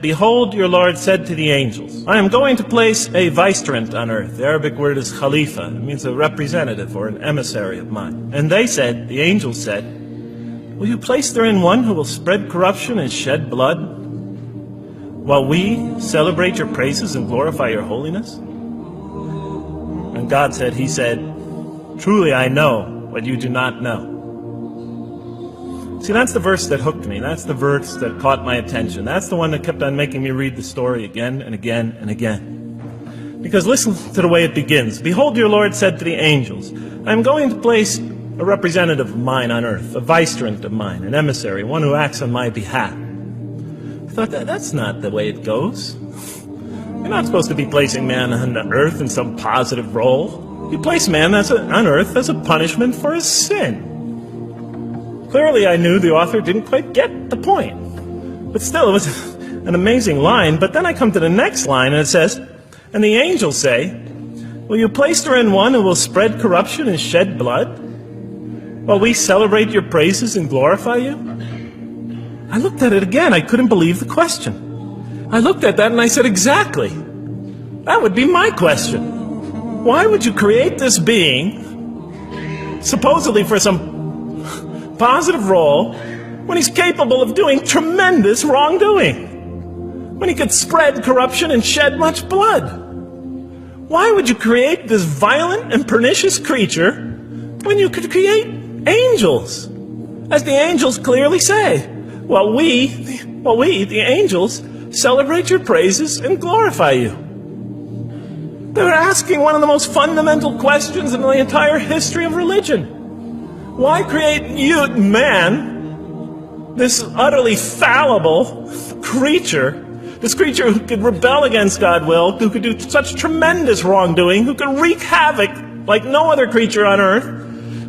Behold, your Lord said to the angels, I am going to place a vicegerent on earth. The Arabic word is khalifa. It means a representative or an emissary of mine. And they said, the angels said, will you place therein one who will spread corruption and shed blood, while we celebrate your praises and glorify your holiness? And God said, he said, truly I know what you do not know. See, that's the verse that hooked me. That's the verse that caught my attention. That's the one that kept on making me read the story again and again and again. Because listen to the way it begins. Behold, your Lord said to the angels, I am going to place a representative of mine on earth, a vicegerent of mine, an emissary, one who acts on my behalf. I thought, that's not the way it goes. You're not supposed to be placing man on earth in some positive role. You place man on earth as a punishment for his sin. Clearly, I knew the author didn't quite get the point. But still, it was an amazing line. But then I come to the next line, and it says, and the angels say, will you place therein one who will spread corruption and shed blood, while we celebrate your praises and glorify you? I looked at it again. I couldn't believe the question. I looked at that and I said, exactly. That would be my question. Why would you create this being, supposedly for some positive role, when he's capable of doing tremendous wrongdoing, when he could spread corruption and shed much blood? Why would you create this violent and pernicious creature when you could create angels? As the angels clearly say, well, we, the angels, celebrate your praises and glorify you. They were asking one of the most fundamental questions in the entire history of religion. Why create you, man, this utterly fallible creature, this creature who could rebel against God's will, who could do such tremendous wrongdoing, who could wreak havoc like no other creature on earth,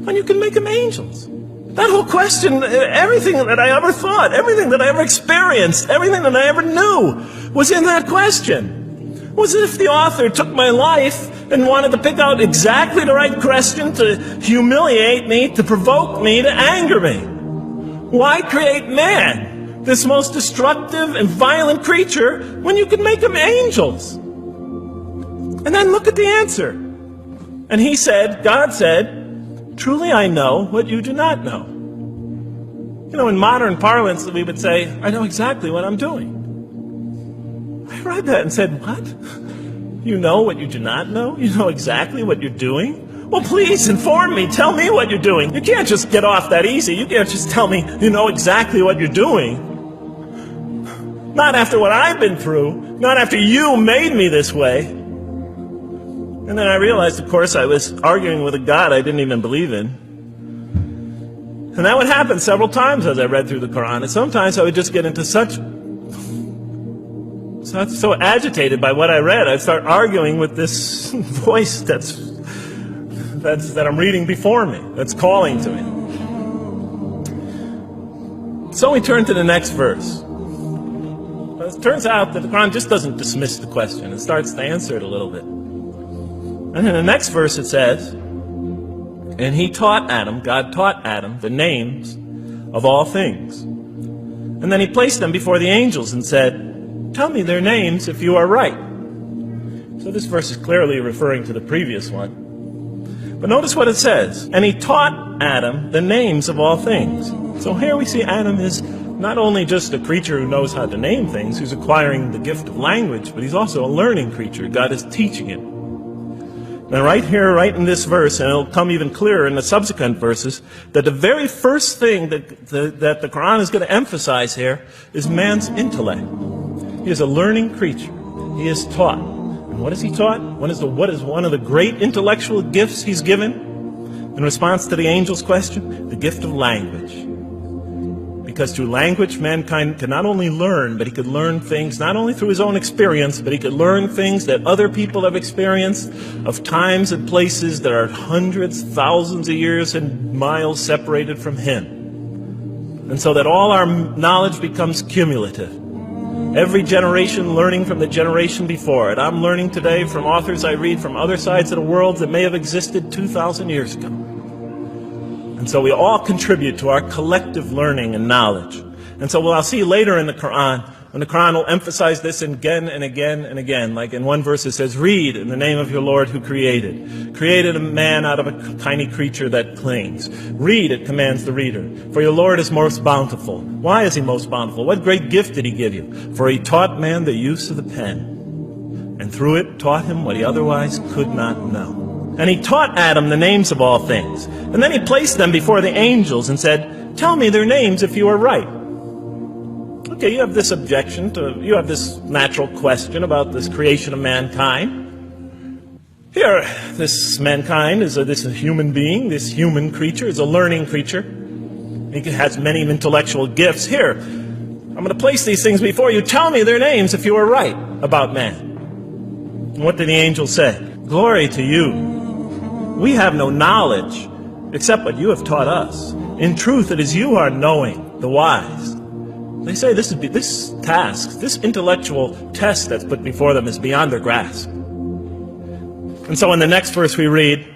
when you can make them angels? That whole question, everything that I ever thought, everything that I ever experienced, everything that I ever knew was in that question. It was as if the author took my life and wanted to pick out exactly the right question to humiliate me, to provoke me, to anger me. Why create man, this most destructive and violent creature, when you can make them angels? And then look at the answer. And he said, God said, truly I know what you do not know. You know, in modern parlance, we would say, I know exactly what I'm doing. I read that and said, what? You know what you do not know? You know exactly what you're doing? Well, please inform me. Tell me what you're doing. You can't just get off that easy. You can't just tell me you know exactly what you're doing. Not after what I've been through. Not after you made me this way. And then I realized, of course, I was arguing with a God I didn't even believe in. And that would happen several times as I read through the Quran. And sometimes I would just get into so agitated by what I read, I'd start arguing with this voice that I'm reading before me, that's calling to me. So we turn to the next verse. But it turns out that the Quran just doesn't dismiss the question. It starts to answer it a little bit. And in the next verse it says, and he taught Adam, God taught Adam, the names of all things. And then he placed them before the angels and said, tell me their names if you are right. So this verse is clearly referring to the previous one. But notice what it says. And he taught Adam the names of all things. So here we see Adam is not only just a creature who knows how to name things, who's acquiring the gift of language, but he's also a learning creature. God is teaching him. Now right here, right in this verse, and it'll come even clearer in the subsequent verses, that the very first thing that the Quran is going to emphasize here is man's intellect. He is a learning creature. He is taught. And what is he taught? What is one of the great intellectual gifts he's given in response to the angel's question? The gift of language. Because through language, mankind can not only learn, but he could learn things not only through his own experience, but he could learn things that other people have experienced of times and places that are hundreds, thousands of years and miles separated from him. And so that all our knowledge becomes cumulative. Every generation learning from the generation before it. I'm learning today from authors I read from other sides of the world that may have existed 2,000 years ago. And so we all contribute to our collective learning and knowledge. And so what I'll see later in the Quran, And the Quran will emphasize this again and again and again. Like in one verse it says, read in the name of your Lord who created a man out of a tiny creature that clings. Read, it commands the reader. For your Lord is most bountiful. Why is he most bountiful? What great gift did he give you? For he taught man the use of the pen, and through it taught him what he otherwise could not know. And he taught Adam the names of all things. And then he placed them before the angels and said, tell me their names if you are right. Okay, you have this you have this natural question about this creation of mankind. Here, this mankind is this human being, this human creature is a learning creature. He has many intellectual gifts. Here, I'm going to place these things before you. Tell me their names if you are right about man. And what did the angel say? Glory to you. We have no knowledge except what you have taught us. In truth, it is you who are knowing, the wise. They say this task, this intellectual test that's put before them is beyond their grasp. And so in the next verse we read,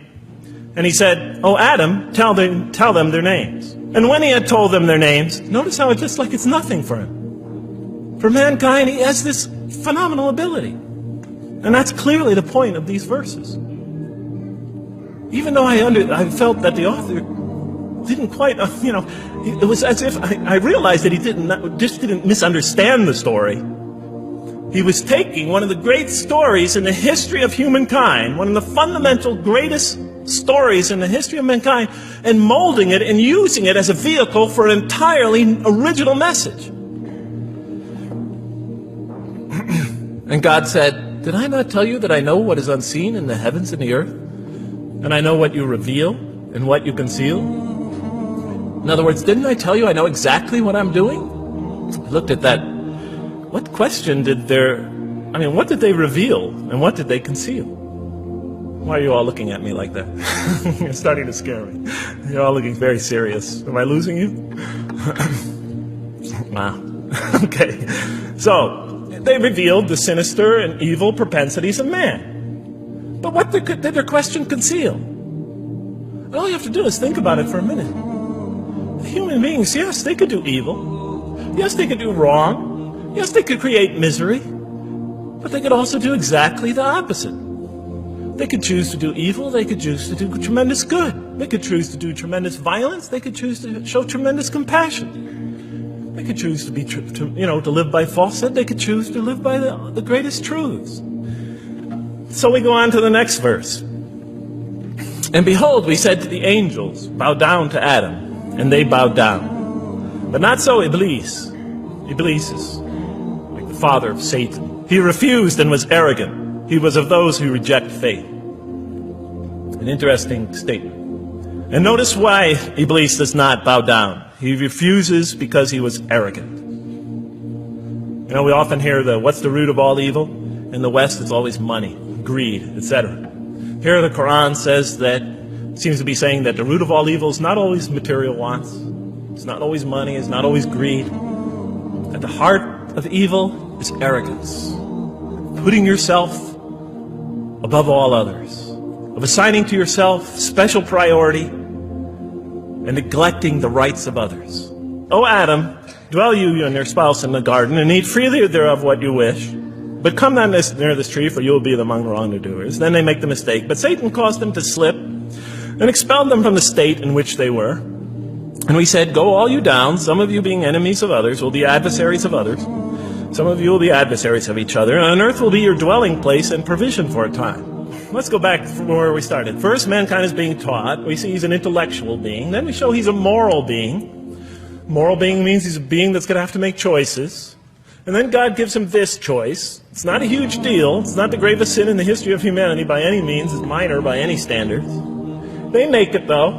and he said, "O Adam, tell them their names." And when he had told them their names, notice how it's just like it's nothing for him. For mankind, he has this phenomenal ability. And that's clearly the point of these verses. Even though I felt that the author didn't quite, it was as if I realized that he didn't misunderstand the story. He was taking one of the great stories in the history of humankind, one of the fundamental greatest stories in the history of mankind, and molding it and using it as a vehicle for an entirely original message. And God said, did I not tell you that I know what is unseen in the heavens and the earth? And I know what you reveal and what you conceal? In other words, didn't I tell you I know exactly what I'm doing? I looked at that. What question what did they reveal and what did they conceal? Why are you all looking at me like that? You're starting to scare me. You're all looking very serious. Am I losing you? Wow. Okay. So, they revealed the sinister and evil propensities of man. But what did their question conceal? And all you have to do is think about it for a minute. Human beings, yes, they could do evil. Yes, they could do wrong. Yes, they could create misery. But they could also do exactly the opposite. They could choose to do evil. They could choose to do tremendous good. They could choose to do tremendous violence. They could choose to show tremendous compassion. They could choose to live by falsehood. They could choose to live by the greatest truths. So we go on to the next verse. And behold, we said to the angels, bow down to Adam, and they bowed down. But not so Iblis. Iblis is like the father of Satan. He refused and was arrogant. He was of those who reject faith. An interesting statement. And notice why Iblis does not bow down. He refuses because he was arrogant. We often hear what's the root of all evil? In the West, it's always money, greed, etc. Here the Quran says seems to be saying that the root of all evil is not always material wants. It's not always money, it's not always greed. At the heart of evil is arrogance. Putting yourself above all others. Of assigning to yourself special priority and neglecting the rights of others. O Adam, dwell you and your spouse in the garden and eat freely thereof what you wish. But come not near this tree, for you will be among wrongdoers. Then they make the mistake. But Satan caused them to slip and expelled them from the state in which they were. And we said, go all you down, some of you being enemies of others, will be adversaries of others. Some of you will be adversaries of each other. And earth will be your dwelling place and provision for a time. Let's go back from where we started. First, mankind is being taught. We see he's an intellectual being. Then we show he's a moral being. Moral being means he's a being that's going to have to make choices. And then God gives him this choice. It's not a huge deal. It's not the gravest sin in the history of humanity by any means. It's minor by any standards. They make it, though.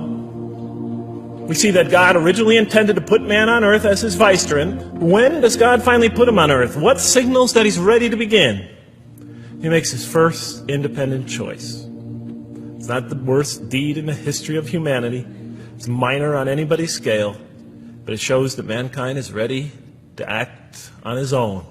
We see that God originally intended to put man on earth as his vicegerent. When does God finally put him on earth? What signals that he's ready to begin? He makes his first independent choice. It's not the worst deed in the history of humanity. It's minor on anybody's scale. But it shows that mankind is ready to act on his own.